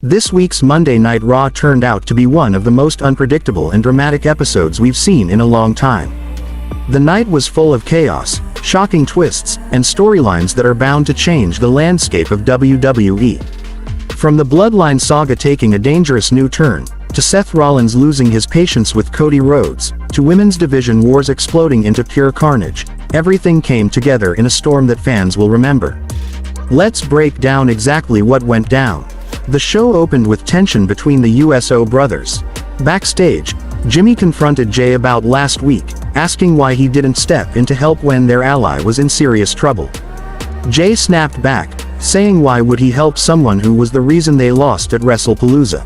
This week's Monday Night Raw turned out to be one of the most unpredictable and dramatic episodes we've seen in a long time. The night was full of chaos, shocking twists, and storylines that are bound to change the landscape of WWE. From the Bloodline saga taking a dangerous new turn, to Seth Rollins losing his patience with Cody Rhodes, to women's division wars exploding into pure carnage, everything came together in a storm that fans will remember. Let's break down exactly what went down. The show opened with tension between the USO brothers. Backstage, Jimmy confronted Jey about last week, asking why he didn't step in to help when their ally was in serious trouble. Jey snapped back, saying why would he help someone who was the reason they lost at WrestlePalooza.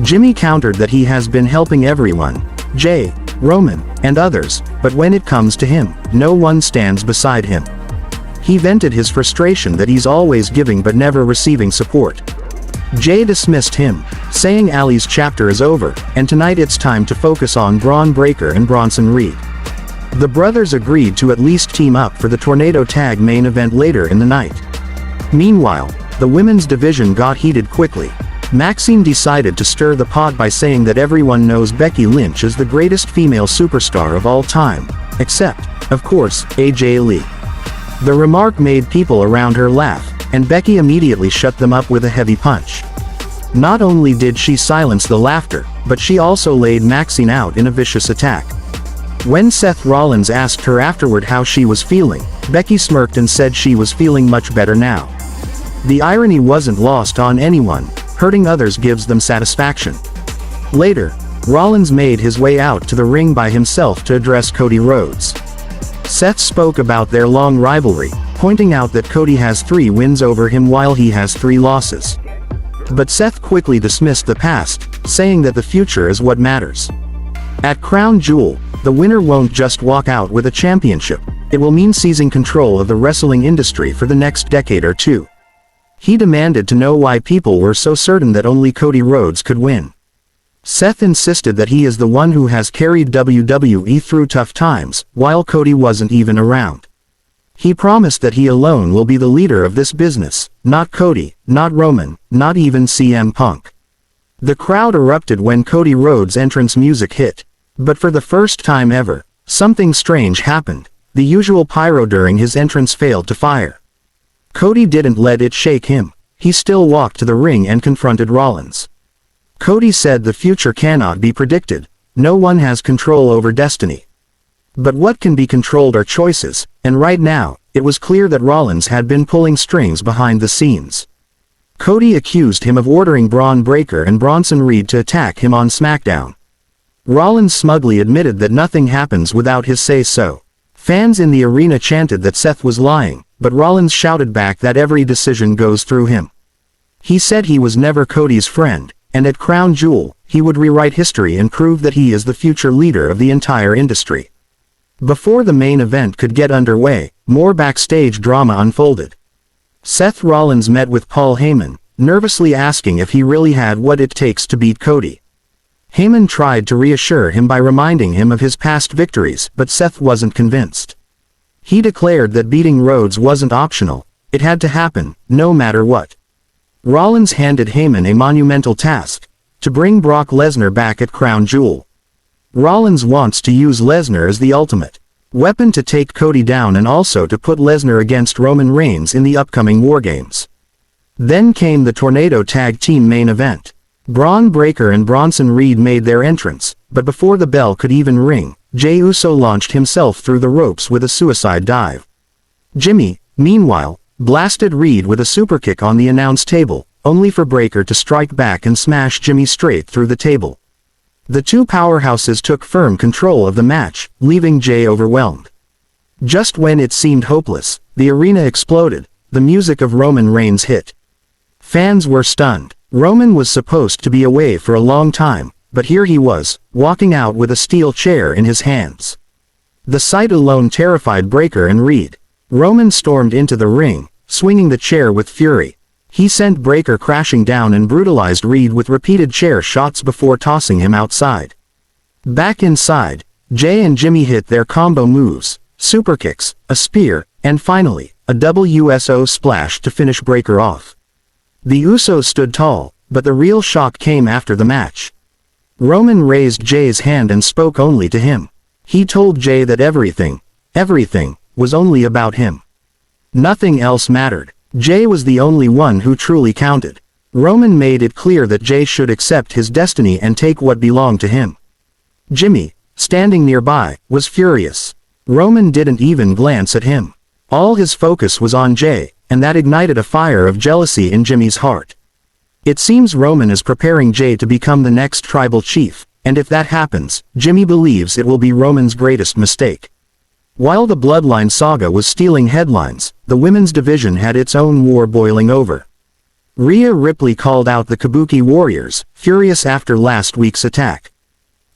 Jimmy countered that he has been helping everyone, Jey, Roman, and others, but when it comes to him, no one stands beside him. He vented his frustration that he's always giving but never receiving support. Jey dismissed him, saying Ali's chapter is over, and tonight it's time to focus on Braun Breaker and Bronson Reed. The brothers agreed to at least team up for the Tornado Tag main event later in the night. Meanwhile, the women's division got heated quickly. Maxine decided to stir the pot by saying that everyone knows Becky Lynch is the greatest female superstar of all time, except, of course, AJ Lee. The remark made people around her laugh, and Becky immediately shut them up with a heavy punch. Not only did she silence the laughter, but she also laid Maxine out in a vicious attack. When Seth Rollins asked her afterward how she was feeling, Becky smirked and said she was feeling much better now. The irony wasn't lost on anyone. Hurting others gives them satisfaction. Later, Rollins made his way out to the ring by himself to address Cody Rhodes. Seth spoke about their long rivalry, pointing out that Cody has 3 wins over him while he has 3 losses. But Seth quickly dismissed the past, saying that the future is what matters. At Crown Jewel, the winner won't just walk out with a championship, it will mean seizing control of the wrestling industry for the next decade or two. He demanded to know why people were so certain that only Cody Rhodes could win. Seth insisted that he is the one who has carried WWE through tough times, while Cody wasn't even around. He promised that he alone will be the leader of this business, not Cody, not Roman, not even CM Punk. The crowd erupted when Cody Rhodes' entrance music hit. But for the first time ever, something strange happened. The usual pyro during his entrance failed to fire. Cody didn't let it shake him. He still walked to the ring and confronted Rollins. Cody said the future cannot be predicted. No one has control over destiny. But what can be controlled are choices, and right now, it was clear that Rollins had been pulling strings behind the scenes. Cody accused him of ordering Braun Breaker and Bronson Reed to attack him on SmackDown. Rollins smugly admitted that nothing happens without his say-so. Fans in the arena chanted that Seth was lying, but Rollins shouted back that every decision goes through him. He said he was never Cody's friend, and at Crown Jewel, he would rewrite history and prove that he is the future leader of the entire industry. Before the main event could get underway, more backstage drama unfolded. Seth Rollins met with Paul Heyman, nervously asking if he really had what it takes to beat Cody. Heyman tried to reassure him by reminding him of his past victories, but Seth wasn't convinced. He declared that beating Rhodes wasn't optional, it had to happen, no matter what. Rollins handed Heyman a monumental task: to bring Brock Lesnar back at Crown Jewel. Rollins wants to use Lesnar as the ultimate weapon to take Cody down and also to put Lesnar against Roman Reigns in the upcoming War Games. Then came the Tornado Tag Team main event. Braun Breaker and Bronson Reed made their entrance, but before the bell could even ring, Jey Uso launched himself through the ropes with a suicide dive. Jimmy, meanwhile, blasted Reed with a superkick on the announce table, only for Breaker to strike back and smash Jimmy straight through the table. The two powerhouses took firm control of the match, leaving Jey overwhelmed. Just when it seemed hopeless, the arena exploded. The music of Roman Reigns hit. Fans were stunned. Roman was supposed to be away for a long time, but here he was, walking out with a steel chair in his hands. The sight alone terrified Breaker and Reed. Roman stormed into the ring, swinging the chair with fury. He sent Breaker crashing down and brutalized Reed with repeated chair shots before tossing him outside. Back inside, Jey and Jimmy hit their combo moves, superkicks, a spear, and finally, a double USO splash to finish Breaker off. The Usos stood tall, but the real shock came after the match. Roman raised Jey's hand and spoke only to him. He told Jey that everything, was only about him. Nothing else mattered. Jey was the only one who truly counted. Roman made it clear that Jey should accept his destiny and take what belonged to him. Jimmy, standing nearby, was furious. Roman didn't even glance at him. All his focus was on Jey, and that ignited a fire of jealousy in Jimmy's heart. It seems Roman is preparing Jey to become the next tribal chief, and if that happens, Jimmy believes it will be Roman's greatest mistake. While the Bloodline saga was stealing headlines, the women's division had its own war boiling over. Rhea Ripley called out the Kabuki Warriors, furious after last week's attack.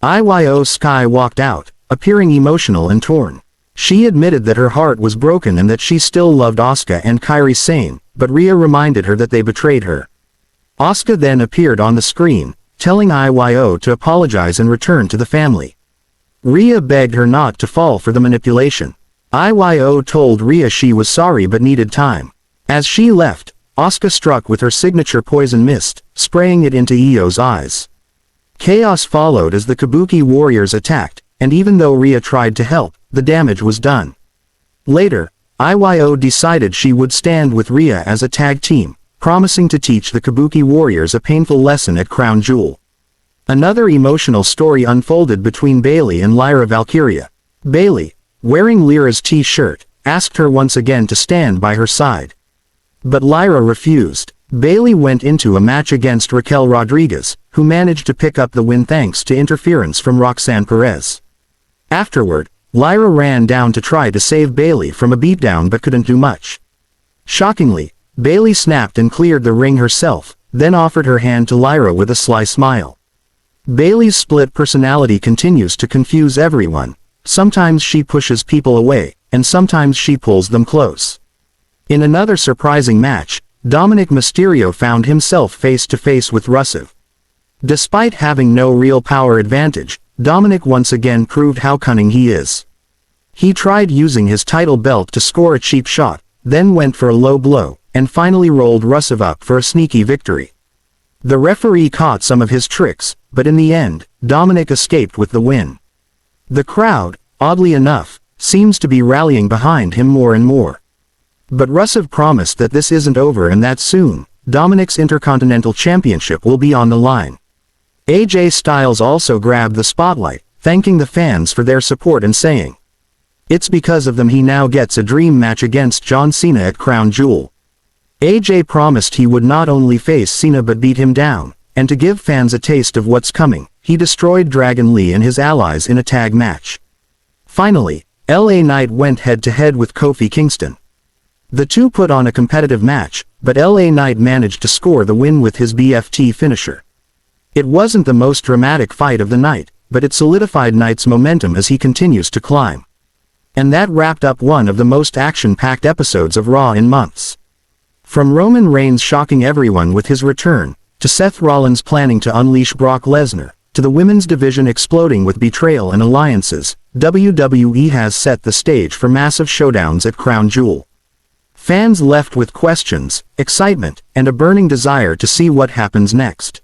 Io Sky walked out, appearing emotional and torn. She admitted that her heart was broken and that she still loved Asuka and Kairi Sane, but Rhea reminded her that they betrayed her. Asuka then appeared on the screen, telling Io to apologize and return to the family. Rhea begged her not to fall for the manipulation. Io told Rhea she was sorry but needed time. As she left, Asuka struck with her signature poison mist, spraying it into Io's eyes. Chaos followed as the Kabuki Warriors attacked, and even though Rhea tried to help, the damage was done. Later, Io decided she would stand with Rhea as a tag team, promising to teach the Kabuki Warriors a painful lesson at Crown Jewel. Another emotional story unfolded between Bayley and Lyra Valkyria. Bayley, wearing Lyra's t-shirt, asked her once again to stand by her side. But Lyra refused. Bayley went into a match against Raquel Rodriguez, who managed to pick up the win thanks to interference from Roxanne Perez. Afterward, Lyra ran down to try to save Bayley from a beatdown but couldn't do much. Shockingly, Bayley snapped and cleared the ring herself, then offered her hand to Lyra with a sly smile. Bayley's split personality continues to confuse everyone. Sometimes she pushes people away, and sometimes she pulls them close. In another surprising match, Dominic Mysterio found himself face-to-face with Rusev. Despite having no real power advantage, Dominic once again proved how cunning he is. He tried using his title belt to score a cheap shot, then went for a low blow, and finally rolled Rusev up for a sneaky victory. The referee caught some of his tricks, but in the end, Dominic escaped with the win. The crowd, oddly enough, seems to be rallying behind him more and more. But Rusev promised that this isn't over and that soon, Dominic's Intercontinental Championship will be on the line. AJ Styles also grabbed the spotlight, thanking the fans for their support and saying, "It's because of them he now gets a dream match against John Cena at Crown Jewel." AJ promised he would not only face Cena but beat him down, and to give fans a taste of what's coming, he destroyed Dragon Lee and his allies in a tag match. Finally, LA Knight went head-to-head with Kofi Kingston. The two put on a competitive match, but LA Knight managed to score the win with his BFT finisher. It wasn't the most dramatic fight of the night, but it solidified Knight's momentum as he continues to climb. And that wrapped up one of the most action-packed episodes of Raw in months. From Roman Reigns shocking everyone with his return, to Seth Rollins planning to unleash Brock Lesnar, to the women's division exploding with betrayal and alliances, WWE has set the stage for massive showdowns at Crown Jewel. Fans left with questions, excitement, and a burning desire to see what happens next.